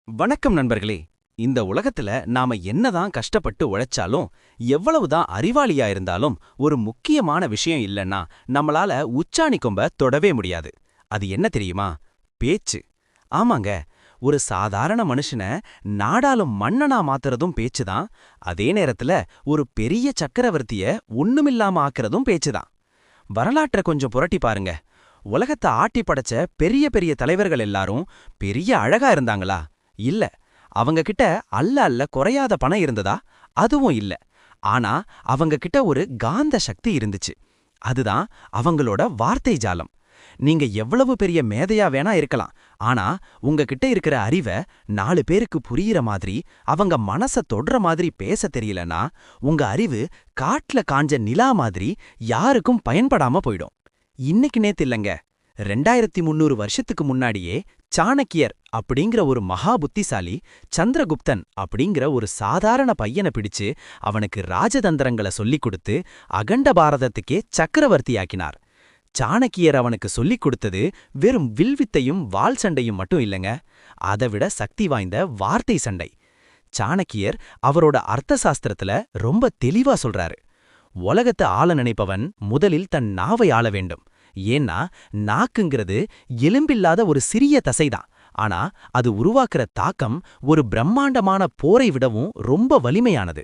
வணக்கம் நண்பர்களே. இந்த உலகத்துல நாம என்னதான் கஷ்டப்பட்டு உழைச்சாலும், எவ்வளவுதான் அறிவாளியா இருந்தாலும், ஒரு முக்கியமான விஷயம் இல்லன்னா நம்மளால உச்சாணி கொம்ப தொடவே முடியாது. அது என்ன தெரியுமா? பேச்சு. ஆமாங்க. ஒரு சாதாரண மனுஷன நாடாளும் மன்னனா மாத்துறதும் பேச்சுதான். அதே நேரத்துல ஒரு பெரிய சக்கரவர்த்திய ஒண்ணுமில்லாம ஆக்குறதும் பேச்சுதான். வரலாற்ற கொஞ்சம் புரட்டி பாருங்க. உலகத்தை ஆட்டி படைச்ச பெரிய பெரிய தலைவர்கள் எல்லாரும் பெரிய அழகா இருந்தாங்களா? இல்ல. அவங்க கிட்ட அல்ல அல்ல குறையாத பணம் இருந்ததா? அதுவும் இல்ல. ஆனா அவங்க கிட்ட ஒரு காந்த சக்தி இருந்துச்சு. அதுதான் அவங்களோட வார்த்தை ஜாலம். நீங்க எவ்வளவு பெரிய மேதையா வேணா இருக்கலாம். ஆனா உங்ககிட்ட இருக்கிற அறிவ 4 பேருக்கு புரியிற மாதிரி, அவங்க மனச தொடுற மாதிரி பேச தெரியலனா, உங்க அறிவு காட்டுல காஞ்ச நிலா மாதிரி யாருக்கும் பயன்படாம போயிடும். இன்னைக்கு நேத்து இல்லங்க. 2300 வருஷத்துக்கு முன்னாடியே சாணக்கியர் அப்படிங்கிற ஒரு மகா புத்திசாலி சந்திரகுப்தன் அப்படிங்கிற ஒரு சாதாரண பையனை பிடிச்சு அவனுக்கு ராஜதந்திரங்களை சொல்லிக் கொடுத்து அகண்ட பாரதத்துக்கே சக்கரவர்த்தியாக்கினார். சாணக்கியர் அவனுக்கு சொல்லிக் கொடுத்தது வெறும் வில்வித்தையும் வாள் சண்டையும் மட்டும் இல்லைங்க. அதைவிட சக்தி வாய்ந்த வார்த்தை சண்டை. சாணக்கியர் அவரோட அர்த்த சாஸ்திரத்துல ரொம்ப தெளிவா சொல்றாரு. உலகத்தை ஆள நினைப்பவன் முதலில் தன் நாவை ஆள வேண்டும். ஏன்னா நாக்குங்கிறது எலும்பில்லாத ஒரு சிறிய தசைதான். ஆனா அது உருவாக்குற தாக்கம் ஒரு பிரம்மாண்டமான போரை விடவும் ரொம்ப வலிமையானது.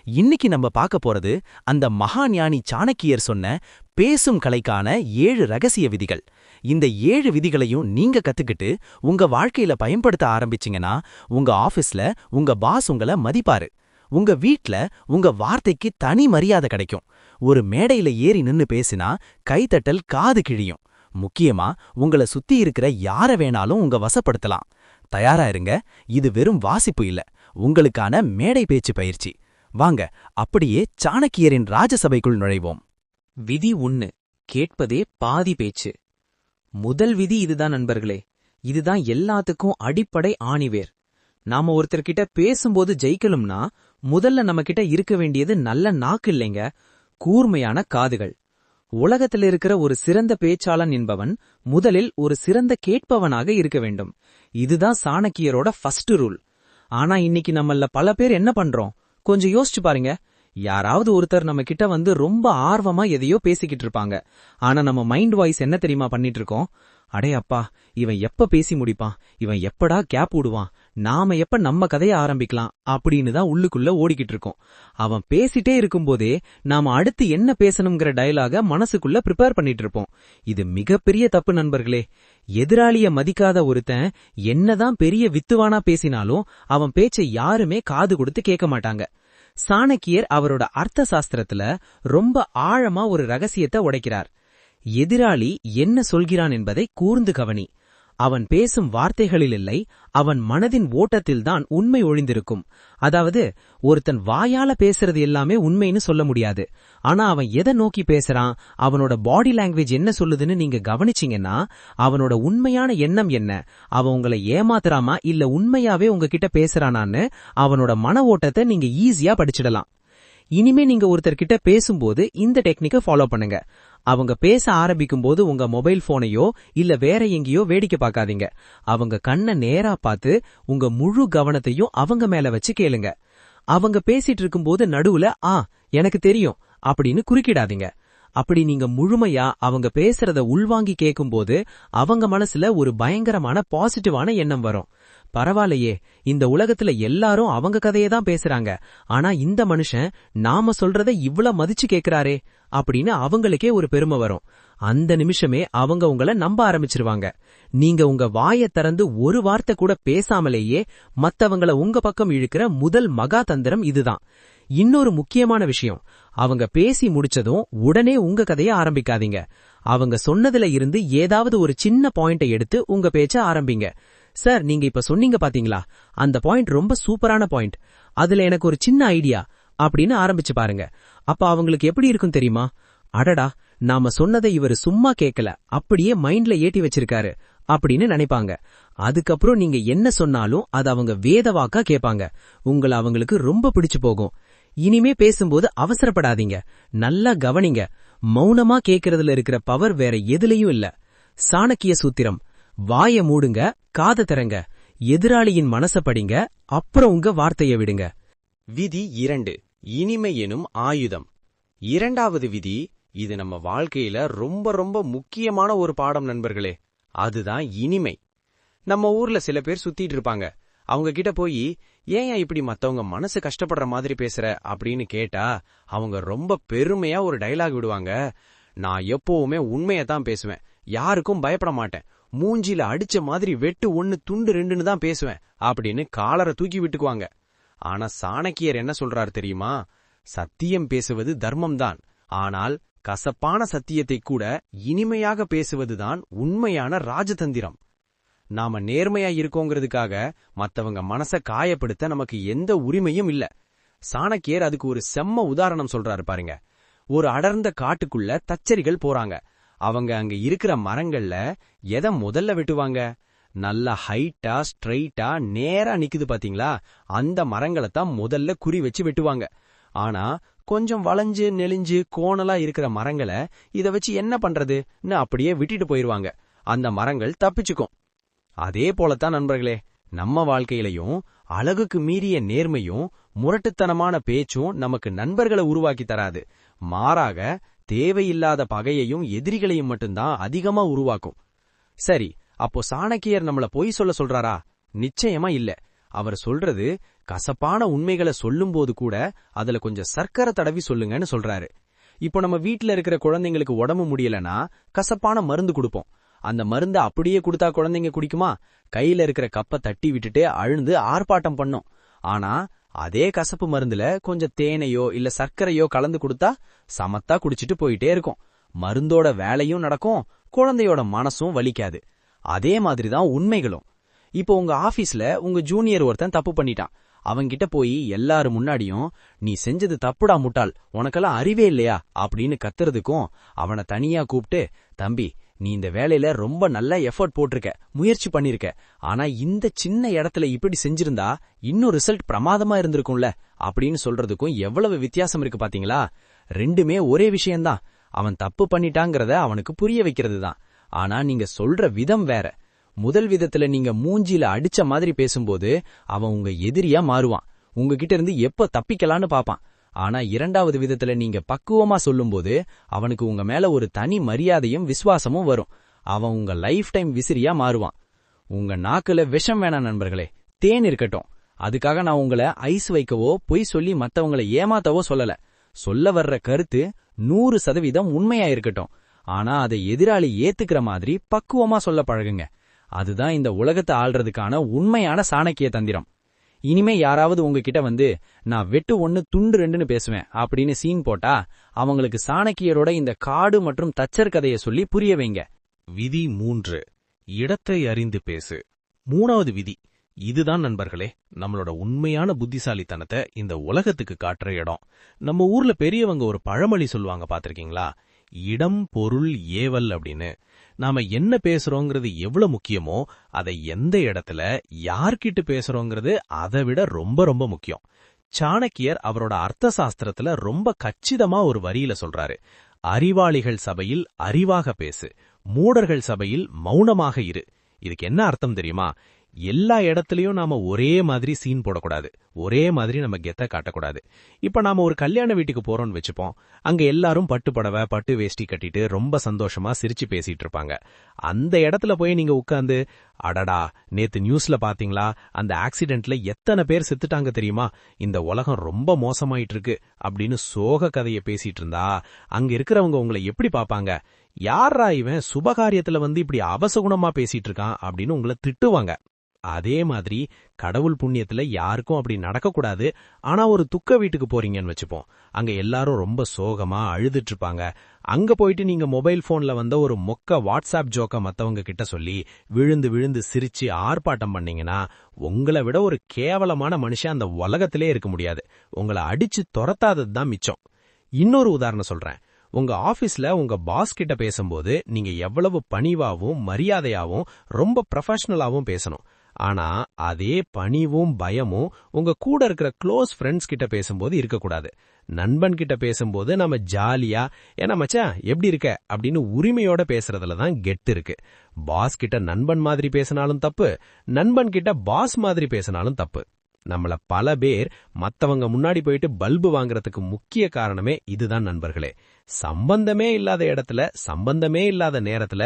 இன்னைக்கு நம்ம பார்க்க போறது அந்த மகா ஞானி சாணக்கியர் சொன்ன பேசும் கலைக்கான 7 ரகசிய விதிகள். இந்த 7 விதிகளையும் நீங்க கத்துக்கிட்டு உங்க வாழ்க்கையில பயன்படுத்த ஆரம்பிச்சீங்கன்னா, உங்க ஆபீஸ்ல உங்க பாஸ் உங்கள மதிப்பாரு. உங்க வீட்ல உங்க வார்த்தைக்கு தனி மரியாதை கிடைக்கும். ஒரு மேடையில ஏறி நின்னு பேசினா கைத்தட்டல் காது கிழியும். முக்கியமா உங்கள சுத்தி இருக்கிற யார வேணாலும் உங்க வசப்படுத்தலாம். தயாரா இருங்க. இது வெறும் வாசிப்பு இல்ல, உங்களுக்கான மேடை பேச்சு பயிற்சி. வாங்க அப்படியே சாணக்கியரின் ராஜசபைக்குள் நுழைவோம். விதி 1. கேட்பதே பாதி பேச்சு. முதல் விதி இதுதான் நண்பர்களே. இதுதான் எல்லாத்துக்கும் அடிப்படை ஆணிவேர். நாம ஒருத்தர்கிட்ட பேசும்போது ஜெயிக்கலும்னா முதல்ல நம்ம கிட்ட இருக்க வேண்டியது நல்ல நாக்கு இல்லைங்க, கூர்மையான காதுகள். உலகத்தில் இருக்கிற ஒரு சிறந்த பேச்சாளன் என்பவன் முதலில் ஒரு சிறந்த கேட்பவனாக இருக்க வேண்டும். இதுதான் சாணக்கியரோட ஃபர்ஸ்ட் ரூல். ஆனா இன்னைக்கு நம்மள பல பேர் என்ன பண்றோம்? கொஞ்சம் யோசிச்சு பாருங்க. யாராவது ஒருத்தர் நம்ம கிட்ட வந்து ரொம்ப ஆர்வமா எதையோ பேசிக்கிட்டு இருப்பாங்க. ஆனா நம்ம மைண்ட் வாய்ஸ் என்ன தெரியுமா பண்ணிட்டு இருக்கோம்? அடே அப்பா, இவன் எப்ப பேசி முடிப்பான், இவன் எப்படா கேப் விடுவான், நாம எப்ப நம்ம கதைய ஆரம்பிக்கலாம் அப்படின்னு தான் உள்ளுக்குள்ள ஓடிக்கிட்டு இருக்கோம். அவன் பேசிட்டே இருக்கும்போதே நாம அடுத்து என்ன பேசணுங்கிற டயலாக மனசுக்குள்ள ப்ரிப்பேர் பண்ணிட்டு இருப்போம். இது மிகப்பெரிய தப்பு நண்பர்களே. எதிராளிய மதிக்காத ஒருத்தன் என்னதான் பெரிய வித்துவானா பேசினாலும் அவன் பேச்சை யாருமே காது கொடுத்து கேட்க மாட்டாங்க. சாணக்கியர் அவரோட அர்த்த சாஸ்திரத்துல ரொம்ப ஆழமா ஒரு ரகசியத்தை உடைக்கிறார். எதிராளி என்ன சொல்கிறான் என்பதை கூர்ந்து கவனி. அவன் பேசும் வார்த்தைகளில் இல்லை, அவன் மனதின் ஓட்டத்தில்தான் உண்மை ஒளிந்திருக்கும். அதாவது ஒருத்தன் வாயால பேசுறது எல்லாமே உண்மைன்னு சொல்ல முடியாது. ஆனா அவன் எதை நோக்கி பேசுறான், அவனோட பாடி லாங்குவேஜ் என்ன சொல்லுதுன்னு நீங்க கவனிச்சீங்கன்னா அவனோட உண்மையான எண்ணம் என்ன, அவன் உங்களை ஏமாத்துறாமா இல்ல உண்மையாவே உங்ககிட்ட பேசுறானான்னு அவனோட மன ஓட்டத்தை நீங்க ஈஸியா படிச்சிடலாம். இனிமே நீங்க ஒருத்தர்கிட்ட பேசும்போது இந்த டெக்னிக்கை ஃபாலோ பண்ணுங்க. அவங்க பேச ஆரம்பிக்கும் போது உங்க மொபைல் போனையோ இல்ல வேற எங்கேயோ வேடிக்கை பார்க்காதீங்க. அவங்க கண்ணை நேரா பார்த்து உங்க முழு கவனத்தையும் அவங்க மேல வச்சு கேளுங்க. அவங்க பேசிட்டு இருக்கும்போது நடுவுல எனக்கு தெரியும் அப்படின்னு குறுக்கிடாதீங்க. அப்படி நீங்க முழுமையா அவங்க பேசுறத உள்வாங்கி கேட்கும்போது அவங்க மனசுல ஒரு பயங்கரமான பாசிட்டிவான எண்ணம் வரும். பரவாயில்லையே, இந்த உலகத்துல எல்லாரும் அவங்க கதையை தான் பேசுறாங்க, ஆனா இந்த மனுஷன் நாம சொல்றத இவ்வளவு மதிச்சு கேக்குறாரே அப்படின்னு அவங்களுக்கே ஒரு பெருமை வரும். அந்த நிமிஷமே அவங்க உங்களை நம்ப ஆரம்பிச்சிருவாங்க. நீங்க உங்க வாயை திறந்து ஒரு வார்த்தை கூட பேசாமலேயே மத்தவங்கள உங்க பக்கம் இழுக்கிற முதல் மகா தந்திரம் இதுதான். இன்னொரு முக்கியமான விஷயம், அவங்க பேசி முடிச்சதும் உடனே உங்க கதைய ஆரம்பிக்காதீங்க. அவங்க சொன்னதுல இருந்து ஏதாவது ஒரு சின்ன பாயிண்டை எடுத்து உங்க பேச்ச ஆரம்பிங்க. சார், நீங்க இப்ப சொன்னீங்க பாத்தீங்களா, அந்த பாயிண்ட் ரொம்ப சூப்பரான பாயிண்ட், அதுல எனக்கு ஒரு சின்ன ஐடியா அப்படின்னு ஆரம்பிச்சு பாருங்க. அப்ப அவங்களுக்கு எப்படி இருக்கும் தெரியுமா? அடடா, நாம சொன்னதை இவர் சும்மா கேட்கல, அப்படியே மைண்ட்ல ஏட்டி வச்சிருக்காரு அப்படின்னு நினைப்பாங்க. அதுக்கப்புறம் நீங்க என்ன சொன்னாலும் அது அவங்க வேதவாக்கா கேட்பாங்க. உங்களை அவங்களுக்கு ரொம்ப பிடிச்சு போகும். இனிமே பேசும்போது அவசரப்படாதீங்க, நல்லா கவனிங்க. மௌனமா கேட்கறதுல இருக்கிற பவர் வேற எதுலயும் இல்ல. சாணக்கிய சூத்திரம்: வாய மூடுங்க, காத திறங்க. எதிராளியின் மனச படிங்க, அப்புறம் உங்க வார்த்தைய விடுங்க. விதி 2, இனிமை எனும் ஆயுதம். இரண்டாவது விதி, இது நம்ம வாழ்க்கையில ரொம்ப ரொம்ப முக்கியமான ஒரு பாடம் நண்பர்களே. அதுதான் இனிமை. நம்ம ஊர்ல சில பேர் சுத்திட்டு இருப்பாங்க. அவங்க கிட்ட போய் ஏன் இப்படி மத்தவங்க மனசு கஷ்டப்படுற மாதிரி பேசுற அப்படின்னு கேட்டா அவங்க ரொம்ப பெருமையா ஒரு டயலாக் விடுவாங்க. நான் எப்பவுமே உண்மையத்தான் பேசுவேன், யாருக்கும் பயப்பட மாட்டேன், மூஞ்சில அடிச்ச மாதிரி வெட்டு 1 துண்டு 2ன்னு தான் பேசுவேன் அப்படின்னு காலரை தூக்கி விட்டுக்குவாங்க. ஆனா சாணக்கியர் என்ன சொல்றாரு தெரியுமா? சத்தியம் பேசுவது தர்மம்தான், ஆனால் கசப்பான சத்தியத்தை கூட இனிமையாக பேசுவதுதான் உண்மையான ராஜதந்திரம். நாம நேர்மையா இருக்கோங்கிறதுக்காக மத்தவங்க மனச காயப்படுத்த நமக்கு எந்த உரிமையும் இல்ல. சாணக்கியர் அதுக்கு ஒரு செம்ம உதாரணம் சொல்றாரு பாருங்க. ஒரு அடர்ந்த காட்டுக்குள்ள தச்சரிகள் போறாங்க. அவங்க அங்க இருக்கிற மரங்கள்ல எதை முதல்ல வெட்டுவாங்க? நல்ல ஹைட்டா ஸ்ட்ரெயிட்டா நேரா நிக்குது பாத்தீங்களா, அந்த மரங்களைத்தான் முதல்ல குறி வச்சு வெட்டுவாங்க. ஆனா கொஞ்சம் வளைஞ்சு நெளிஞ்சு கோணலா இருக்கிற மரங்களை இத வச்சு என்ன பண்றதுன்னு அப்படியே விட்டுட்டு போயிருவாங்க. அந்த மரங்கள் தப்பிச்சுக்கும். அதே போலத்தான் நண்பர்களே, நம்ம வாழ்க்கையிலையும் அழகுக்கு மீறிய நேர்மையும் முரட்டுத்தனமான பேச்சும் நமக்கு நண்பர்களை உருவாக்கி தராது. மாறாக தேவையில்லாத பகையையும் எதிரிகளையும் மட்டும்தான் அதிகமா உருவாக்கும். சரி, அப்போ சாணக்கியர் நம்மள பொய் சொல்றாரா? நிச்சயமா இல்ல. அவர் சொல்றது கசப்பான உண்மைகளை சொல்லும்போது கூட அதுல கொஞ்சம் சர்க்கரை தடவி சொல்லுங்கன்னு சொல்றாரு. இப்போ நம்ம வீட்ல இருக்கிற குழந்தைங்களுக்கு உடம்பு முடியலனா கசப்பான மருந்து கொடுப்போம். அந்த மருந்தை அப்படியே கொடுத்தா குழந்தைங்க குடிக்குமா? கையில இருக்கிற கப்பை தட்டி விட்டுட்டு அழுந்து ஆர்ப்பாட்டம் பண்ணும். ஆனா அதே கசப்பு மருந்துல கொஞ்சம் தேனையோ இல்ல சர்க்கரையோ கலந்து கொடுத்தா சமத்தா குடிச்சிட்டு போயிட்டே இருக்கும். மருந்தோட வேலையும் நடக்கும், குழந்தையோட மனசும் வலிக்காது. அதே மாதிரிதான் உண்மைகளும். இப்போ உங்க ஆபீஸ்ல உங்க ஜூனியர் ஒருத்தன் தப்பு பண்ணிட்டான். அவன்கிட்ட போய் எல்லாரும் முன்னாடியும் நீ செஞ்சது தப்புடா முட்டாள், உனக்கெல்லாம் அறிவே இல்லையா அப்படின்னு கத்துறதுக்கும், அவனை தனியா கூப்பிட்டு தம்பி நீ இந்த வேலையில ரொம்ப நல்ல எஃபர்ட் போட்டிருக்க, முயற்சி பண்ணிருக்க, ஆனா இந்த சின்ன இடத்துல இப்படி செஞ்சிருந்தா இன்னும் ரிசல்ட் பிரமாதமா இருந்திருக்கும்ல அப்படின்னு சொல்றதுக்கும் எவ்வளவு வித்தியாசம் இருக்கு பாத்தீங்களா? ரெண்டுமே ஒரே விஷயம்தான். அவன் தப்பு பண்ணிட்டாங்கிறத அவனுக்கு புரிய வைக்கிறது தான். ஆனா நீங்க சொல்ற விதம் வேற. முதல் விதத்துல நீங்க மூஞ்சில அடிச்ச மாதிரி பேசும்போது அவன் உங்க எதிரியா மாறுவான், உங்ககிட்ட இருந்து எப்ப தப்பிக்கலான்னு பாப்பான். ஆனா இரண்டாவது விதத்துல நீங்க பக்குவமா சொல்லும்போது அவனுக்கு உங்க மேல ஒரு தனி மரியாதையும் விசுவாசமும் வரும். அவன் உங்க லைஃப் டைம் விசிறியா மாறுவான். உங்க நாக்குல விஷம் வேணாம் நண்பர்களே, தேன் இருக்கட்டும். அதுக்காக நான் உங்களை ஐஸ் வைக்கவோ பொய் சொல்லி மத்தவங்களை ஏமாத்தவோ சொல்லல. சொல்ல வர்ற கருத்து 100% உண்மையா இருக்கட்டும். ஆனா அதை எதிராளி ஏத்துக்கிற மாதிரி பக்குவமா சொல்ல பழகுங்க. அதுதான் இந்த உலகத்தை ஆள்றதுக்கான உண்மையான சாணக்கிய தந்திரம். இனிமே யாராவது உங்ககிட்ட வந்து நான் வெட்டு 1 துண்டு 2ன்னு பேசுவேன் அப்படின்னு சீன் போட்டா அவங்களுக்கு சாணக்கியரோட இந்த காடு மற்றும் தச்சர் கதையை சொல்லி புரிய வைங்க. விதி 3, இடத்தை அறிந்து பேசு. 3வது விதி இதுதான் நண்பர்களே, நம்மளோட உண்மையான புத்திசாலித்தனத்தை இந்த உலகத்துக்கு காட்டுற இடம். நம்ம ஊர்ல பெரியவங்க ஒரு பழமொழி சொல்லுவாங்க, பாத்திருக்கீங்களா? இடம் பொருள் ஏவல் அப்படின்னு. நாம என்ன பேசுறோங்கிறது எவ்வளவு முக்கியமோ அதை எந்த இடத்துல யார்கிட்ட பேசுறோங்கிறது அதை விட ரொம்ப ரொம்ப முக்கியம். சாணக்கியர் அவரோட அர்த்த சாஸ்திரத்துல ரொம்ப கச்சிதமா ஒரு வரியில சொல்றாரு, அறிவாளிகள் சபையில் அறிவாக பேசு, மூடர்கள் சபையில் மௌனமாக இரு. இதுக்கு என்ன அர்த்தம் தெரியுமா? எல்லா இடத்துலயும் நாம ஒரே மாதிரி சீன் போடக்கூடாது, ஒரே மாதிரி நம்ம கெத்த காட்டக்கூடாது. இப்ப நாம ஒரு கல்யாண வீட்டுக்கு போறோம்னு வச்சுப்போம். அங்க எல்லாரும் பட்டு புடவை பட்டு வேஷ்டி கட்டிட்டு ரொம்ப சந்தோஷமா சிரிச்சு பேசிட்டு இருப்பாங்க. அந்த இடத்துல போய் நீங்க உட்கார்ந்து அடடா நேத்து நியூஸ்ல பாத்தீங்களா, அந்த ஆக்சிடென்ட்ல எத்தனை பேர் செத்துட்டாங்க தெரியுமா, இந்த உலகம் ரொம்ப மோசமாயிட்டு இருக்கு அப்படின்னு சோக கதையை பேசிட்டு இருந்தா அங்க இருக்கிறவங்க உங்களை எப்படி பாப்பாங்க? யாரா இவன் சுபகாரியத்துல வந்து இப்படி அவசகுணமா பேசிட்டு இருக்கான் அப்படின்னு உங்களை திட்டுவாங்க. அதே மாதிரி கடவுள் புண்ணியத்துல யாருக்கும் அப்படி நடக்கக்கூடாது. ஆனா ஒரு துக்க வீட்டுக்கு போறீங்கன்னு வச்சுப்போம். அங்க எல்லாரும் ரொம்ப சோகமா அழுதுட்டு இருப்பாங்க. அங்க போயிட்டு நீங்க மொபைல் போன்ல வந்த ஒரு மொக்க வாட்ஸ்அப் ஜோக்க மத்தவங்க கிட்ட சொல்லி விழுந்து விழுந்து சிரிச்சு ஆர்ப்பாட்டம் பண்ணீங்கன்னா உங்களை விட ஒரு கேவலமான மனுஷன் அந்த உலகத்திலே இருக்க முடியாது. உங்களை அடிச்சு துரத்தாததுதான் மிச்சம். இன்னொரு உதாரணம் சொல்றேன். உங்க ஆபீஸ்ல உங்க பாஸ் கிட்ட பேசும்போது நீங்க எவ்வளவு பணிவாவும் மரியாதையாவும் ரொம்ப ப்ரொஃபஷனலாவும் பேசணும். ஆனா அதே பணிவும் பயமும் உங்க கூட இருக்கிற க்ளோஸ் ஃப்ரெண்ட்ஸ் கிட்ட பேசும்போது இருக்கக்கூடாது. நண்பன் கிட்ட பேசும்போது நம்ம ஜாலியா ஏன்னா மச்சான் எப்படி இருக்க அப்படின்னு உரிமையோட பேசுறதுல தான் கெத்து இருக்கு. பாஸ் கிட்ட நண்பன் மாதிரி பேசினாலும் தப்பு, நண்பன் கிட்ட பாஸ் மாதிரி பேசினாலும் தப்பு. நம்மள பல பேர் மத்தவங்க முன்னாடி போயிட்டு பல்பு வாங்குறதுக்கு முக்கிய காரணமே இதுதான் நண்பர்களே. சம்பந்தமே இல்லாத இடத்துல சம்பந்தமே இல்லாத நேரத்துல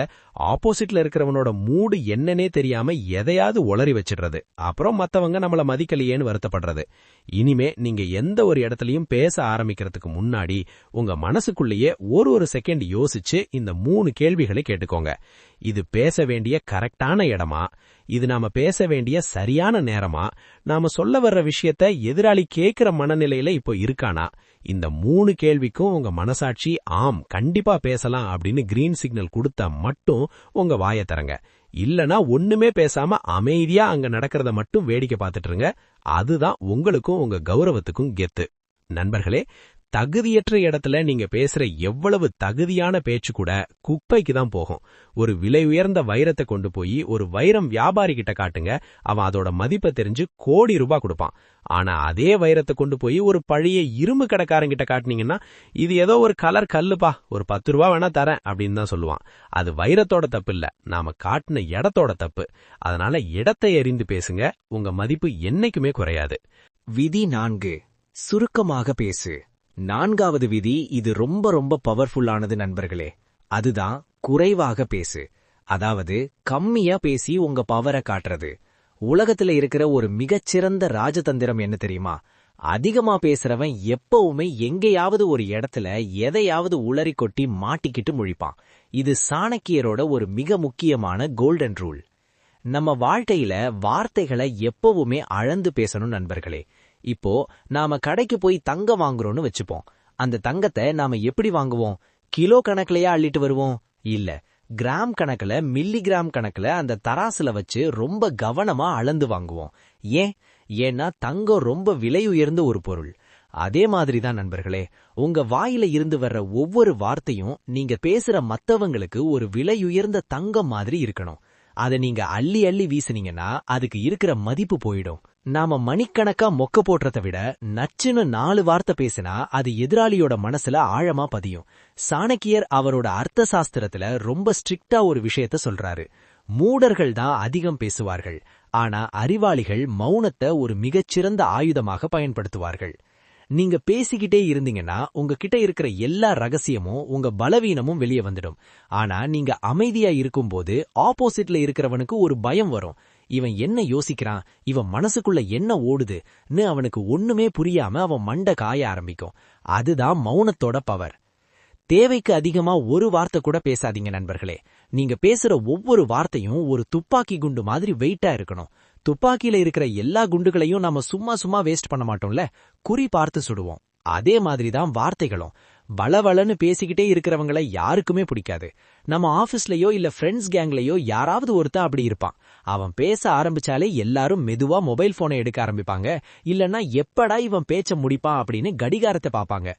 ஆப்போசிட்ல இருக்கிறவனோட மூடு என்னன்னே தெரியாம எதையாவது உளறி வச்சிடுறது, அப்புறம் மத்தவங்க நம்மள மதிக்கலையேன்னு வருத்தப்படுறது. இனிமே நீங்க எந்த ஒரு இடத்துலயும் பேச ஆரம்பிக்கிறதுக்கு முன்னாடி உங்க மனசுக்குள்ளேயே ஒரு செகண்ட் யோசிச்சு இந்த 3 கேள்விகளை கேட்டுக்கோங்க. இது பேச வேண்டிய கரெக்டான இடமா? இது நாம பேச வேண்டிய சரியான நேரமா? நாம சொல்ல வர்ற விஷயத்த எதிராளி கேட்கிற மனநிலையில இப்போ இருக்கானா? இந்த 3 கேள்விக்கும் உங்க மனசாட்சி ஆம் கண்டிப்பா பேசலாம் அப்படின்னு கிரீன் சிக்னல் கொடுத்தா மட்டும் உங்க வாயை தரங்க. இல்லனா ஒண்ணுமே பேசாம அமைதியா அங்க நடக்கிறத மட்டும் வேடிக்கை பார்த்துட்டு இருங்க. அதுதான் உங்களுக்கும் உங்க கௌரவத்துக்கும் கெத்து. நண்பர்களே, தகுதியற்ற இடத்துல நீங்க பேசுற எவ்வளவு தகுதியான பேச்சு கூட குப்பைக்கு தான் போகும். ஒரு விலை உயர்ந்த வைரத்தை கொண்டு போய் ஒரு வைரம் வியாபாரி கிட்ட காட்டுங்க, அவன் அதோட மதிப்பை தெரிஞ்சு கோடி ரூபாய் கொடுப்பான். ஆனா அதே வைரத்தை கொண்டு போய் ஒரு பழைய இரும்பு கடைக்காரங்கிட்ட காட்டினீங்கன்னா, இது ஏதோ ஒரு கலர் கல்லுப்பா, ஒரு 10 ரூபா வேணா தரேன் அப்படின்னு தான் சொல்லுவான். அது வைரத்தோட தப்பு இல்ல, நாம காட்டின இடத்தோட தப்பு. அதனால இடத்தை எறிந்து பேசுங்க, உங்க மதிப்பு என்னைக்குமே குறையாது. விதி 4, சுருக்கமாக பேசு. 4வது விதி இது ரொம்ப ரொம்ப பவர்ஃபுல்லானது நண்பர்களே. அதுதான் குறைவாக பேசு. அதாவது கம்மியா பேசி உங்க பவரை காட்டுறது. உலகத்துல இருக்கிற ஒரு மிகச்சிறந்த ராஜதந்திரம் என்ன தெரியுமா? அதிகமா பேசுறவன் எப்பவுமே எங்கேயாவது ஒரு இடத்துல எதையாவது உளறி கொட்டி மாட்டிக்கிட்டு முழிப்பான். இது சாணக்கியரோட ஒரு மிக முக்கியமான கோல்டன் ரூல். நம்ம வாழ்க்கையில வார்த்தைகளை எப்பவுமே அளந்து பேசணும் நண்பர்களே. இப்போ நாம கடைக்கு போய் தங்கம் வாங்குறோம்னு வச்சுப்போம். அந்த தங்கத்தை நாம எப்படி வாங்குவோம்? கிலோ கணக்குலயா அள்ளிட்டு வருவோம்? இல்ல, கிராம் கணக்குல மில்லிகிராம் கணக்குல அந்த தராசுல வச்சு ரொம்ப கவனமா அளந்து வாங்குவோம். ஏன்னா தங்கம் ரொம்ப விலை உயர்ந்த ஒரு பொருள். அதே மாதிரிதான் நண்பர்களே, உங்க வாயில இருந்து வர்ற ஒவ்வொரு வார்த்தையும் நீங்க பேசுற மத்தவங்களுக்கு ஒரு விலையுயர்ந்த தங்கம் மாதிரி இருக்கணும். அதை நீங்க அள்ளி அள்ளி வீசுனீங்கன்னா அதுக்கு இருக்கிற மதிப்பு போயிடும். நாம மணிக்கணக்கா மொக்க போடுறத விட நச்சுன்னு 4 வார்த்தை பேசினா அது எதிராளியோட மனசுல ஆழமா பதியும். சாணக்கியர் அவரோட அர்த்த சாஸ்திரத்துல ரொம்ப ஸ்ட்ரிக்டா ஒரு விஷயத்த சொல்றாரு. மூடர்கள் தான் அதிகம் பேசுவார்கள், ஆனா அறிவாளிகள் மௌனத்தை ஒரு மிகச்சிறந்த ஆயுதமாக பயன்படுத்துவார்கள். நீங்க பேசிக்கிட்டே இருந்தீங்கன்னா உங்ககிட்ட இருக்கிற எல்லா ரகசியமும் உங்க பலவீனமும் வெளியே வந்துடும். ஆனா நீங்க அமைதியா இருக்கும்போது ஆப்போசிட்ல இருக்கிறவனுக்கு ஒரு பயம் வரும். இவன் என்ன யோசிக்கிறான், இவன் மனசுக்குள்ள என்ன ஓடுதுன்னு அவனுக்கு ஒண்ணுமே புரியாம அவன் மண்டை காய ஆரம்பிக்கும். அதுதான் மௌனத்தோட பவர். தேவைக்கு அதிகமா ஒரு வார்த்தை கூட பேசாதீங்க நண்பர்களே. நீங்க பேசுற ஒவ்வொரு வார்த்தையும் ஒரு துப்பாக்கி குண்டு மாதிரி வெயிட்டா இருக்கணும். துப்பாக்கியில இருக்கிற எல்லா குண்டுகளையும் நாம சும்மா வேஸ்ட் பண்ண மாட்டோம்ல, குறி பார்த்து சுடுவோம். அதே மாதிரிதான் வார்த்தைகளும். வளவளன்னு பேசிக்கிட்டே இருக்கிறவங்கள யாருக்குமே பிடிக்காது. நம்ம ஆபீஸ்லயோ இல்ல ஃப்ரெண்ட்ஸ் கேங்லயோ யாராவது ஒருத்தன் அப்படி இருப்பான். அவன் பேச ஆரம்பிச்சாலே எல்லாரும் மெதுவா மொபைல் போனை எடுக்க ஆரம்பிப்பாங்க, இல்லன்னா எப்படா இவன் பேச்ச முடிப்பான் அப்படின்னு கடிகாரத்தை பாப்பாங்க.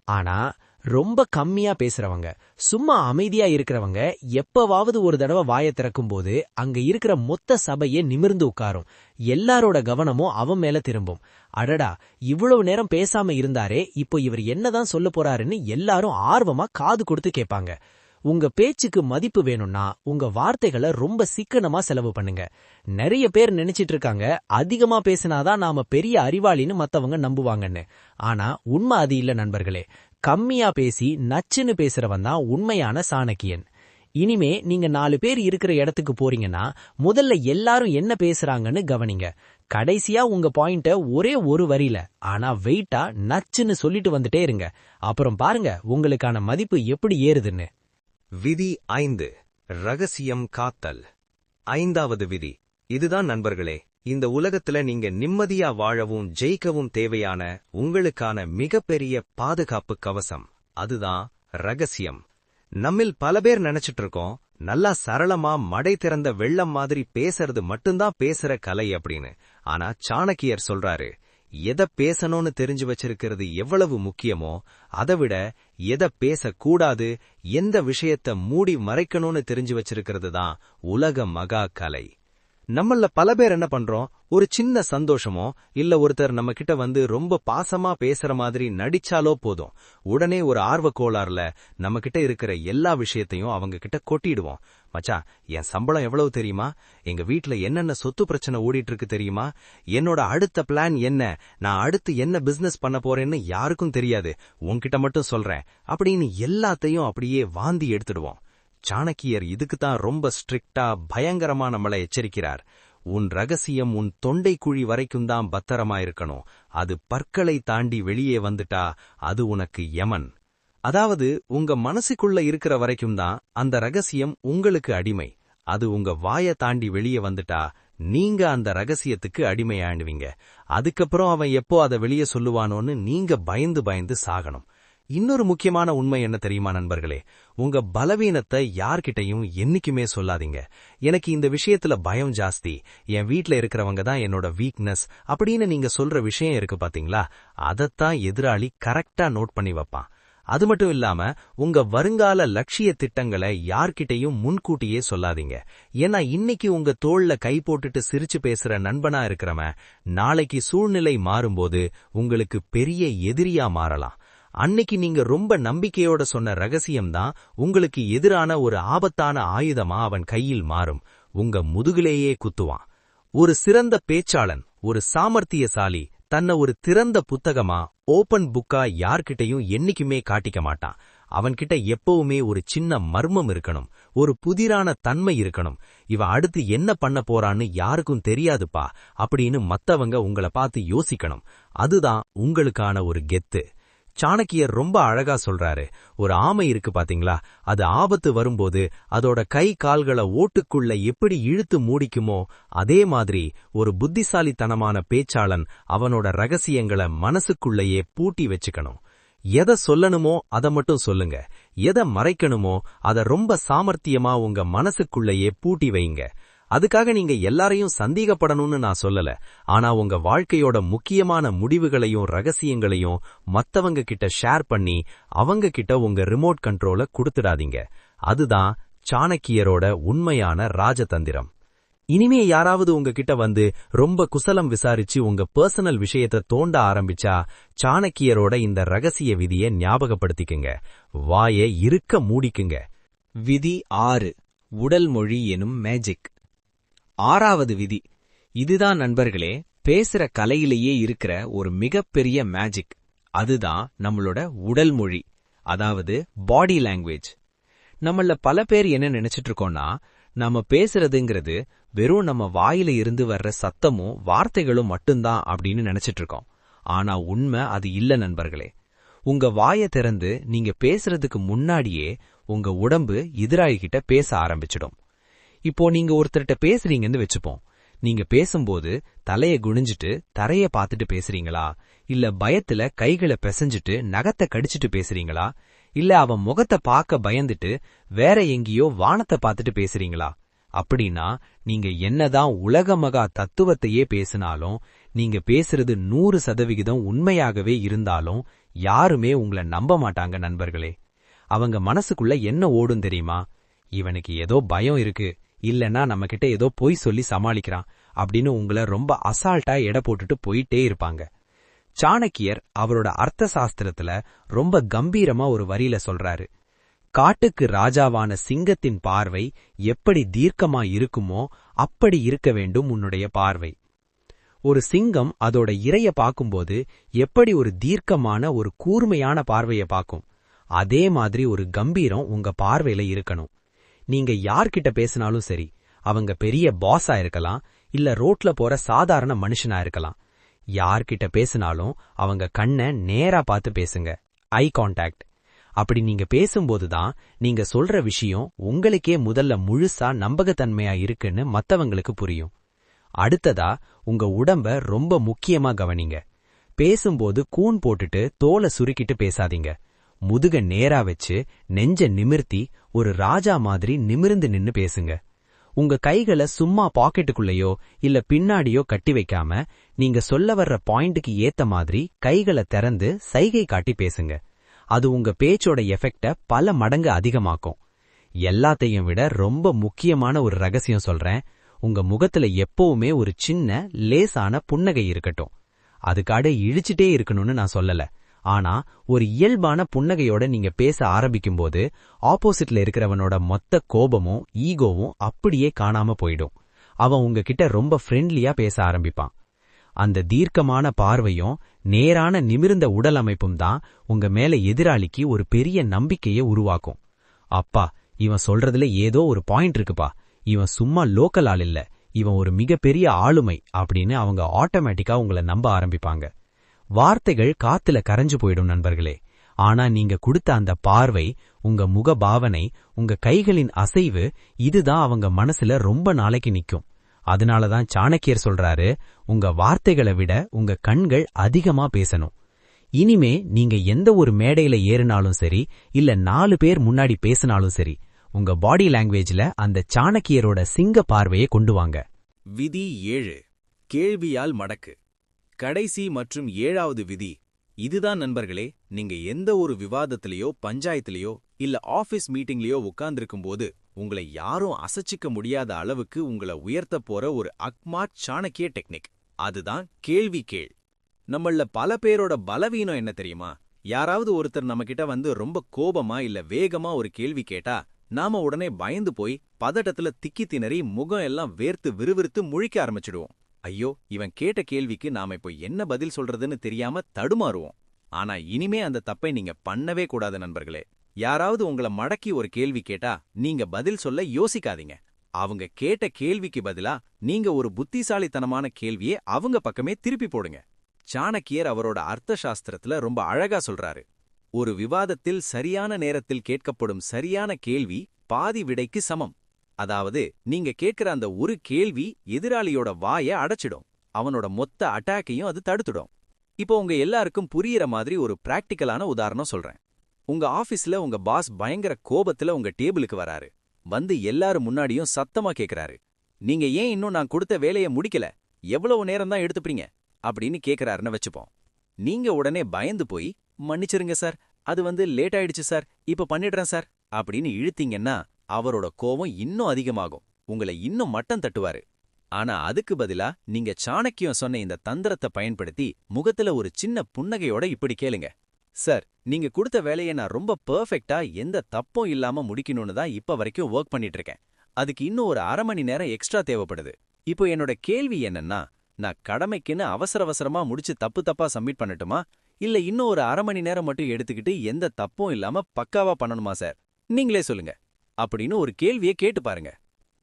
ஆனா ரொம்ப கம்மியா பேசுறவங்க, சும்மா அமைதியா இருக்கிறவங்க எப்பவாவது ஒரு தடவை வாயை திறக்கும் போது அங்க இருக்கிற மொத்த சபையே நிமிர்ந்து உட்காரும். எல்லாரோட கவனமும் அவன் மேல திரும்பும். அடடா, இவ்வளவு நேரம் பேசாம இருந்தாரே, இப்போ இவர் என்னதான் சொல்ல போறாருன்னு எல்லாரும் ஆர்வமா காது கொடுத்து கேட்பாங்க. உங்க பேச்சுக்கு மதிப்பு வேணும்னா உங்க வார்த்தைகளை ரொம்ப சிக்கனமா செலவு பண்ணுங்க. நிறைய பேர் நினைச்சிட்டு இருக்காங்க அதிகமா பேசினாதான் நாம பெரிய அறிவாளின்னு மத்தவங்க நம்புவாங்கன்னு. ஆனா உண்மை அது இல்ல நண்பர்களே. கம்மியா பேசி நச்சுன்னு பேசுறவன் தான் உண்மையான சாணக்கியன். இனிமே நீங்க 4 பேர் இருக்கிற இடத்துக்கு போறீங்கன்னா முதல்ல எல்லாரும் என்ன பேசுறாங்கன்னு கவனிங்க. கடைசியா உங்க பாயிண்ட ஒரே ஒரு வரியில ஆனா வெயிட்டா நச்சுன்னு சொல்லிட்டு வந்துட்டே இருங்க. அப்புறம் பாருங்க உங்களுக்கான மதிப்பு எப்படி ஏறுதுன்னு. விதி 5, ரகசியம் காத்தல். 5வது விதி இதுதான் நண்பர்களே. இந்த உலகத்துல நீங்க நிம்மதியா வாழவும் ஜெயிக்கவும் தேவையான உங்களுக்கான மிகப்பெரிய பாதுகாப்பு கவசம் அதுதான் ரகசியம். நம்மில் பல பேர் நினைச்சிட்டு இருக்கோம் நல்லா சரளமா மடை திறந்த வெள்ளம் மாதிரி பேசுறது மட்டும்தான் பேசுற கலை அப்படின்னு. ஆனா சாணக்கியர் சொல்றாரு, எதை பேசணும்னு தெரிஞ்சு வச்சிருக்கிறது எவ்வளவு முக்கியமோ அதை விட எதை பேசக்கூடாது, எந்த விஷயத்த மூடி மறைக்கணும்னு தெரிஞ்சு வச்சிருக்கிறது தான் உலக மகா கலை. நம்மள பல பேர் என்ன பண்றோம், ஒரு சின்ன சந்தோஷமோ இல்ல ஒருத்தர் நம்ம கிட்ட வந்து ரொம்ப பாசமா பேசுற மாதிரி நடிச்சாலோ போதும், உடனே ஒரு ஆர்வ கோளாறுல நம்ம கிட்ட இருக்கிற எல்லா விஷயத்தையும் அவங்க கிட்ட கொட்டிடுவோம். மச்சான், என் சம்பளம் எவ்வளவு தெரியுமா, எங்க வீட்ல என்னென்ன சொத்து பிரச்சனை ஓடிட்டு இருக்கு தெரியுமா, என்னோட அடுத்த பிளான் என்ன, நான் அடுத்து என்ன பிசினஸ் பண்ண போறேன்னு யாருக்கும் தெரியாது, உன்கிட்ட மட்டும் சொல்றேன் அப்படின்னு எல்லாத்தையும் அப்படியே வாந்தி எடுத்துடுவோம். சாணக்கியர் இதுக்குத்தான் ரொம்ப ஸ்ட்ரிக்டா பயங்கரமா நம்மளை எச்சரிக்கிறார். உன் ரகசியம் உன் தொண்டை குழி வரைக்கும் தான் பத்திரமா இருக்கணும். அது பற்களை தாண்டி வெளியே வந்துட்டா அது உனக்கு யமன். அதாவது உங்க மனசுக்குள்ள இருக்கிற வரைக்கும் தான் அந்த ரகசியம் உங்களுக்கு அடிமை. அது உங்க வாயை தாண்டி வெளியே வந்துட்டா நீங்க அந்த ரகசியத்துக்கு அடிமையாயிடுவீங்க. அதுக்கப்புறம் அவன் எப்போ அதை வெளியே சொல்லுவானோன்னு நீங்க பயந்து பயந்து சாகணும். இன்னொரு முக்கியமான உண்மை என்ன தெரியுமா நண்பர்களே, உங்க பலவீனத்தை யார்கிட்டையும் என்னைக்குமே சொல்லாதீங்க. எனக்கு இந்த விஷயத்துல பயம் ஜாஸ்தி, என் வீட்ல இருக்கிறவங்க தான் என்னோட வீக்னஸ் அப்படின்னு நீங்க சொல்ற விஷயம் இருக்கு பாத்தீங்களா, அதத்தான் எதிராளி கரெக்டா நோட் பண்ணி வைப்பான். அது மட்டும் இல்லாம உங்க வருங்கால லட்சிய திட்டங்களை யார்கிட்டையும் முன்கூட்டியே சொல்லாதீங்க. ஏன்னா இன்னைக்கு உங்க தோள்ல கை போட்டுட்டு சிரிச்சு பேசுற நண்பனா இருக்கிறவன் நாளைக்கு சூழ்நிலை மாறும்போது உங்களுக்கு பெரிய எதிரியா மாறலாம். அன்னைக்கு நீங்க ரொம்ப நம்பிக்கையோட சொன்ன ரகசியம்தான் உங்களுக்கு எதிரான ஒரு ஆபத்தான ஆயுதமா அவன் கையில் மாறும், உங்க முதுகிலேயே குத்துவான். ஒரு சிறந்த பேச்சாளன், ஒரு சாமர்த்தியசாலி தன்னை ஒரு திறந்த புத்தகமா ஓபன் புக்கா யார்கிட்டையும் என்னைக்குமே காட்டிக்க மாட்டான். அவன்கிட்ட எப்பவுமே ஒரு சின்ன மர்மம் இருக்கணும், ஒரு புதிரான தன்மை இருக்கணும். இவன் அடுத்து என்ன பண்ண போறான்னு யாருக்கும் தெரியாதுப்பா அப்படின்னு மத்தவங்க உங்களை பார்த்து யோசிக்கணும். அதுதான் உங்களுக்கான ஒரு கெத்து. சாணக்கியர் ரொம்ப அழகா சொல்றாரு, ஒரு ஆமை இருக்கு பாத்தீங்களா, அது ஆபத்து வரும்போது அதோட கை கால்களை ஓட்டுக்குள்ள எப்படி இழுத்து மூடிக்குமோ அதே மாதிரி ஒரு புத்திசாலித்தனமான பேச்சாளன் அவனோட ரகசியங்களை மனசுக்குள்ளேயே பூட்டி வச்சுக்கணும். எதை சொல்லணுமோ அதை மட்டும் சொல்லுங்க, எதை மறைக்கணுமோ அதை ரொம்ப சாமர்த்தியமா உங்க மனசுக்குள்ளேயே பூட்டி வைங்க. அதுக்காக நீங்க எல்லாரையும் சந்தேகப்படணும்னு நான் சொல்லல, ஆனா உங்க வாழ்க்கையோட முக்கியமான முடிவுகளையும் ரகசியங்களையும் மத்தவங்க கிட்ட ஷேர் பண்ணி அவங்க கிட்ட உங்க ரிமோட் கண்ட்ரோல கொடுத்துடாதீங்க. அதுதான் சாணக்கியரோட உண்மையான ராஜதந்திரம். இனிமே யாராவது உங்ககிட்ட வந்து ரொம்ப குசலம் விசாரிச்சு உங்க பர்சனல் விஷயத்தை தோண்ட ஆரம்பிச்சா சாணக்கியரோட இந்த ரகசிய விதியை ஞாபகப்படுத்திக்குங்க, வாயை இருக்க மூடிக்குங்க. விதி 6, உடல் மொழி எனும் மேஜிக். 6வது விதி இதுதான் நண்பர்களே, பேசுற கலையிலேயே இருக்கிற ஒரு மிகப்பெரிய மேஜிக். அதுதான் நம்மளோட உடல் மொழி, அதாவது பாடி லாங்குவேஜ். நம்மள பல பேர் என்ன நினைச்சிட்டு இருக்கோம்னா, நாம பேசுறதுங்கிறது வெறும் நம்ம வாயில இருந்து வர்ற சத்தமும் வார்த்தைகளும் மட்டும்தான் அப்படின்னு நினைச்சிட்டு இருக்கோம். ஆனா உண்மை அது இல்ல நண்பர்களே. உங்க வாயை திறந்து நீங்க பேசுறதுக்கு முன்னாடியே உங்க உடம்பு எதிராளிகிட்ட பேச ஆரம்பிச்சிடும். இப்போ நீங்க ஒருத்தர்கிட்ட பேசுறீங்கன்னு வச்சுப்போம். நீங்க பேசும்போது தலைய குனிஞ்சிட்டு தரைய பார்த்துட்டு பேசுறீங்களா, இல்ல பயத்துல கைகளை பிசைஞ்சிட்டு நகத்தை கடிச்சிட்டு பேசுறீங்களா, இல்ல அவன் முகத்தை பார்க்க பயந்துட்டு வேற எங்கேயோ வானத்தை பார்த்துட்டு பேசுறீங்களா? அப்படின்னா நீங்க என்னதான் உலக மகா தத்துவத்தையே பேசினாலும், நீங்க பேசுறது 100% உண்மையாகவே இருந்தாலும் யாருமே உங்களை நம்ப மாட்டாங்க நண்பர்களே. அவங்க மனசுக்குள்ள என்ன ஓடும் தெரியுமா? இவனுக்கு ஏதோ பயம் இருக்கு, இல்லனா நம்ம கிட்ட ஏதோ பொய் சொல்லி சமாளிக்கிறான் அப்படின்னு உங்களை ரொம்ப அசால்ட்டா எடை போட்டுட்டு போயிட்டே இருப்பாங்க. சாணக்கியர் அவரோட அர்த்த சாஸ்திரத்துல ரொம்ப கம்பீரமா ஒரு வரியில சொல்றாரு, காட்டுக்கு ராஜாவான சிங்கத்தின் பார்வை எப்படி தீர்க்கமா இருக்குமோ அப்படி இருக்க வேண்டும் உன்னுடைய பார்வை. ஒரு சிங்கம் அதோட இரைய பார்க்கும்போது எப்படி ஒரு தீர்க்கமான ஒரு கூர்மையான பார்வைய பார்க்கும், அதே மாதிரி ஒரு கம்பீரம் உங்க பார்வையில இருக்கணும். நீங்க யார்கிட்ட பேசினாலும் சரி, அவங்க பெரிய பாஸா இருக்கலாம், இல்ல ரோட்ல போற சாதாரண மனுஷனா இருக்கலாம். யார்கிட்ட பேசினாலும் அவங்க கண்ணை நேரா பார்த்து பேசுங்க, ஐ கான்டாக்ட். அப்படி நீங்க பேசும்போதுதான் நீங்க சொல்ற விஷயம் உங்களுக்கே முதல்ல முழுசா நம்பகத்தன்மையா இருக்குன்னு மத்தவங்களுக்கு புரியும். அடுத்ததா உங்க உடம்ப ரொம்ப முக்கியமா கவனிங்க. பேசும்போது கூன் போட்டுட்டு தோலை சுருக்கிட்டு பேசாதீங்க. முதுக நேரா வச்சு நெஞ்ச நிமிர்த்தி ஒரு ராஜா மாதிரி நிமிர்ந்து நின்னு பேசுங்க. உங்க கைகளை சும்மா பாக்கெட்டுக்குள்ளேயோ இல்ல பின்னாடியோ கட்டி வைக்காம நீங்க சொல்ல வர்ற பாயிண்ட்டுக்கு ஏத்த மாதிரி கைகளை திறந்து சைகை காட்டி பேசுங்க. அது உங்க பேச்சோட எஃபெக்ட பல மடங்கு அதிகமாக்கும். எல்லாத்தையும் விட ரொம்ப முக்கியமான ஒரு ரகசியம் சொல்றேன், உங்க முகத்துல எப்பவுமே ஒரு சின்ன லேசான புன்னகை இருக்கட்டும். அதுக்காக இழிச்சிட்டே இருக்கணும்னு நான் சொல்லல. ஆனா ஒரு இயல்பான புன்னகையோட நீங்க பேச ஆரம்பிக்கும்போது ஆப்போசிட்ல இருக்கிறவனோட மொத்த கோபமும் ஈகோவும் அப்படியே காணாம போயிடும். அவன் உங்ககிட்ட ரொம்ப ஃப்ரெண்ட்லியா பேச ஆரம்பிப்பான். அந்த தீர்க்கமான பார்வையும் நேரான நிமிர்ந்த உடல் அமைப்பும் தான் உங்க மேல எதிராளிக்கு ஒரு பெரிய நம்பிக்கையை உருவாக்கும். அப்பா, இவன் சொல்றதுல ஏதோ ஒரு பாயிண்ட் இருக்குப்பா, இவன் சும்மா லோக்கல் ஆள் இல்ல, இவன் ஒரு மிகப்பெரிய ஆளுமை அப்படின்னு அவங்க ஆட்டோமேட்டிக்கா உங்களை நம்ப ஆரம்பிப்பாங்க. வார்த்தைகள் காத்துல கரைஞ்சு போயிடும் நண்பர்களே. ஆனா நீங்க கொடுத்த அந்த பார்வை, உங்க முக பாவனை, உங்க கைகளின் அசைவு, இதுதான் அவங்க மனசுல ரொம்ப நாளைக்கு நிக்கும். அதனாலதான் சாணக்கியர் சொல்றாரு, உங்க வார்த்தைகளை விட உங்க கண்கள் அதிகமா பேசணும். இனிமே நீங்க எந்த ஒரு மேடையில ஏறினாலும் சரி, இல்ல 4 பேர் முன்னாடி பேசினாலும் சரி, உங்க பாடி லாங்குவேஜ்ல அந்த சாணக்கியரோட சிங்க பார்வையை கொண்டு வாங்க. விதி 7 கேள்வியால் மடக்கு. கடைசி மற்றும் 7வது விதி இதுதான் நண்பர்களே. நீங்க எந்த ஒரு விவாதத்திலேயோ பஞ்சாயத்திலேயோ இல்ல ஆபீஸ் மீட்டிங்லயோ உட்கார்ந்திருக்கும்போது உங்களை யாரும் அசைச்சிக்க முடியாத அளவுக்கு உங்களை உயர்த்த போற ஒரு அக்மார்க் சாணக்கிய டெக்னிக். அதுதான் கேள்வி கேள். நம்மள பல பேரோட பலவீனம் என்ன தெரியுமா? யாராவது ஒருத்தர் நம்மகிட்ட வந்து ரொம்ப கோபமா இல்ல வேகமா ஒரு கேள்வி கேட்டா நாம உடனே பயந்து போய் பதட்டத்துல திக்கி திணறி முகம் எல்லாம் வேர்த்து விறுவிறுத்து முழிக்க ஆரம்பிச்சிடுவோம். ஐயோ, இவன் கேட்ட கேள்விக்கு நாம இப்போ என்ன பதில் சொல்றதுன்னு தெரியாம தடுமாறுவோம். ஆனா இனிமே அந்த தப்பை நீங்க பண்ணவே கூடாது நண்பர்களே. யாராவது உங்களை மடக்கி ஒரு கேள்வி கேட்டா நீங்க பதில் சொல்ல யோசிக்காதீங்க. அவங்க கேட்ட கேள்விக்கு பதிலா நீங்க ஒரு புத்திசாலித்தனமான கேள்வியே அவங்க பக்கமே திருப்பி போடுங்க. சாணக்கியர் அவரோட அர்த்த சாஸ்திரத்துல ரொம்ப அழகா சொல்றாரு, ஒரு விவாதத்தில் சரியான நேரத்தில் கேட்கப்படும் சரியான கேள்வி பாதி விடைக்கு சமம். அதாவது நீங்க கேட்கிற அந்த ஒரு கேள்வி எதிராளியோட வாயை அடைச்சிடும், அவனோட மொத்த அட்டாக்கையும் அது தடுத்துடும். இப்போ உங்க எல்லாருக்கும் புரியிற மாதிரி ஒரு பிராக்டிக்கலான உதாரணம் சொல்றேன். உங்க ஆபீஸ்ல உங்க பாஸ் பயங்கர கோபத்துல உங்க டேபிளுக்கு வராரு. வந்து எல்லாரும் முன்னாடியும் சத்தமா கேக்குறாரு, நீங்க ஏன் இன்னும் நான் கொடுத்த வேலையை முடிக்கல, எவ்வளவு நேரம் தான் எடுத்துப்பீங்க அப்படின்னு கேக்குறாருன்னு வச்சுப்போம். நீங்க உடனே பயந்து போய், மன்னிச்சிருங்க சார், அது லேட் ஆயிடுச்சு சார், இப்ப பண்ணிடுறேன் சார் அப்படின்னு இழுத்தீங்கன்னா அவரோட கோவம் இன்னும் அதிகமாகும், உங்களை இன்னும் மட்டம் தட்டுவாரு. ஆனா அதுக்கு பதிலா நீங்க சாணக்கியம் சொன்ன இந்த தந்திரத்தை பயன்படுத்தி முகத்துல ஒரு சின்ன புன்னகையோட இப்படி கேளுங்க, சார், நீங்க கொடுத்த வேலையை நான் ரொம்ப பெர்ஃபெக்ட்டா எந்த தப்பும் இல்லாம முடிக்கணும்னு தான் இப்ப வரைக்கும் ஒர்க் பண்ணிட்டு இருக்கேன். அதுக்கு இன்னும் ஒரு 1/2 மணி நேரம் எக்ஸ்ட்ரா தேவைப்படுது. இப்போ என்னோட கேள்வி என்னன்னா, நான் கடமைக்குன்னு அவசரமா முடிச்சு தப்பா சப்மிட் பண்ணட்டுமா, இல்ல இன்னும் ஒரு 1/2 மணி நேரம் மட்டும் எடுத்துக்கிட்டு எந்த தப்பும் இல்லாம பக்காவா பண்ணணுமா சார், நீங்களே சொல்லுங்க அப்படின்னு ஒரு கேள்வியை கேட்டு பாருங்க.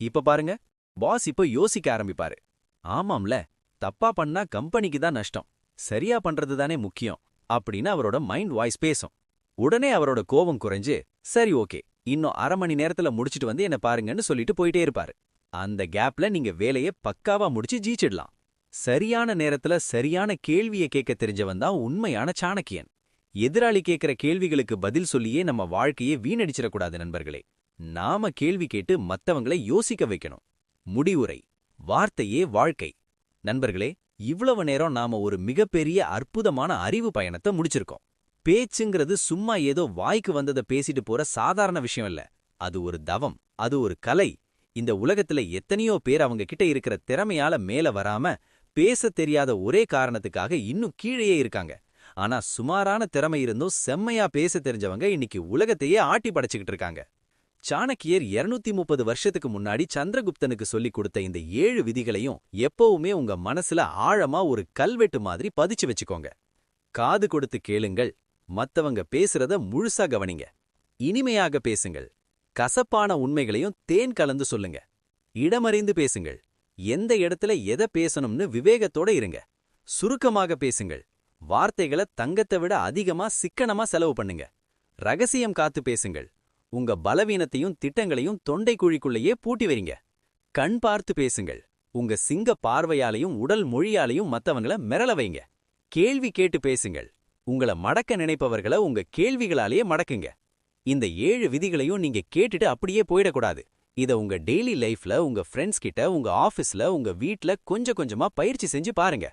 இப்ப பாருங்க, பாஸ் இப்போ யோசிக்க ஆரம்பிப்பாரு. ஆமாம்ல, தப்பா பண்ணா கம்பெனிக்கு தான் நஷ்டம், சரியா பண்றது தானே முக்கியம் அப்படின்னு அவரோட மைண்ட் வாய்ஸ் பேசும். உடனே அவரோட கோபம் குறைஞ்சு, சரி ஓகே, இன்னும் 1/2 மணி நேரத்துல முடிச்சிட்டு வந்து என்ன பாருங்கன்னு சொல்லிட்டு போயிட்டே இருப்பாரு. அந்த கேப்ல நீங்க வேலையை பக்காவா முடிச்சு ஜீச்சிடலாம். சரியான நேரத்துல சரியான கேள்வியை கேட்க தெரிஞ்சவன் தான் உண்மையான சாணக்கியன். எதிராளி கேட்கிற கேள்விகளுக்கு பதில் சொல்லியே நம்ம வாழ்க்கையே வீணடிச்சிடக்கூடாது நண்பர்களே. நாம கேள்வி கேட்டு மத்தவங்களை யோசிக்க வைக்கணும். முடிவுரை: வார்த்தையே வாழ்க்கை. நண்பர்களே, இவ்வளவு நேரம் நாம ஒரு மிகப்பெரிய அற்புதமான அறிவு பயணத்தை முடிச்சிருக்கோம். பேச்சுங்கிறது சும்மா ஏதோ வாய்க்கு வந்ததை பேசிட்டு போற சாதாரண விஷயம் இல்ல. அது ஒரு தவம், அது ஒரு கலை. இந்த உலகத்துல எத்தனையோ பேர் அவங்க கிட்ட இருக்கிற திறமையால மேல வராம, பேச தெரியாத ஒரே காரணத்துக்காக இன்னும் கீழேயே இருக்காங்க. ஆனா சுமாரான திறமை இருந்தும் செம்மையா பேச தெரிஞ்சவங்க இன்னைக்கு உலகத்தையே ஆட்டி படைச்சுக்கிட்டு இருக்காங்க. சாணக்கியர் 230 வருஷத்துக்கு முன்னாடி சந்திரகுப்தனுக்கு சொல்லிக் கொடுத்த இந்த 7 விதிகளையும் எப்பவுமே உங்க மனசுல ஆழமா ஒரு கல்வெட்டு மாதிரி பதிச்சு வச்சுக்கோங்க. காது கொடுத்து கேளுங்கள், மத்தவங்க பேசுறத முழுசா கவனிங்க, இனிமையாக பேசுங்கள், கசப்பான உண்மைகளையும் தேன் கலந்து சொல்லுங்க, இடமறிந்து பேசுங்கள், எந்த இடத்துல எதை பேசணும்னு விவேகத்தோட இருங்க, சுருக்கமாக பேசுங்கள், வார்த்தைகளை தங்கத்தை விட அதிகமா சிக்கனமா செலவு பண்ணுங்க, ரகசியம் காத்து பேசுங்கள், உங்க பலவீனத்தையும் திட்டங்களையும் தொண்டை குழிக்குள்ளேயே பூட்டி வைங்க, கண் பார்த்து பேசுங்கள், உங்க சிங்க பார்வையாலையும் உடல் மொழியாலையும் மத்தவங்கள மிரள வைங்க, கேள்வி கேட்டு பேசுங்கள், உங்கள மடக்க நினைப்பவர்களை உங்க கேள்விகளாலேயே மடக்குங்க. இந்த 7 விதிகளையும் நீங்க கேட்டுட்டு அப்படியே போயிடக்கூடாது. இத உங்க டெய்லி லைஃப்ல, உங்க ஃப்ரெண்ட்ஸ் கிட்ட, உங்க ஆபீஸ்ல, உங்க வீட்ல கொஞ்சம் கொஞ்சமா பயிற்சி செஞ்சு பாருங்க.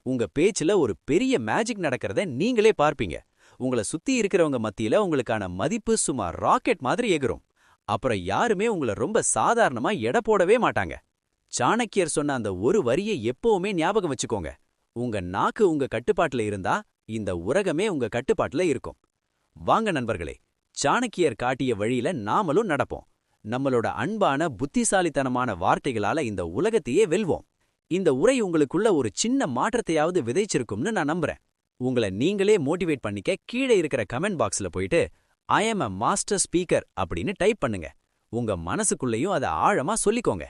உங்க பேச்சுல ஒரு பெரிய மேஜிக் நடக்கிறத நீங்களே பார்ப்பீங்க. உங்கள சுத்தி இருக்கிறவங்க மத்தியில உங்களுக்கான மதிப்பு சுமார் ராக்கெட் மாதிரி எகுரும். அப்புறம் யாருமே உங்கள ரொம்ப சாதாரணமா எடை போடவே மாட்டாங்க. சாணக்கியர் சொன்ன அந்த ஒரு வரியை எப்பவுமே ஞாபகம் வச்சுக்கோங்க. உங்க நாக்கு உங்க கட்டுப்பாட்டுல இருந்தா இந்த உலகமே உங்க கட்டுப்பாட்டுல இருக்கும். வாங்க நண்பர்களே, சாணக்கியர் காட்டிய வழியில நாமளும் நடப்போம். நம்மளோட அன்பான புத்திசாலித்தனமான வார்த்தைகளால இந்த உலகத்தையே வெல்வோம். இந்த உரை உங்களுக்குள்ள ஒரு சின்ன மாற்றத்தையாவது விதைச்சிருக்கும்னு நான் நம்புறேன். உங்களை நீங்களே மோட்டிவேட் பண்ணிக்க கீழே இருக்கிற கமெண்ட் பாக்ஸ்ல போயிட்டு ஐ am a மாஸ்டர் ஸ்பீக்கர் அப்படின்னு டைப் பண்ணுங்க. உங்க மனசுக்குள்ளேயும் அதை ஆழமா சொல்லிக்கோங்க.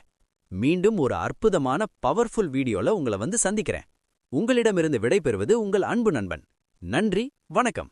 மீண்டும் ஒரு அற்புதமான பவர்ஃபுல் வீடியோல உங்களை வந்து சந்திக்கிறேன். உங்களிடமிருந்து விடைபெறுவது உங்கள் அன்பு நண்பன். நன்றி, வணக்கம்.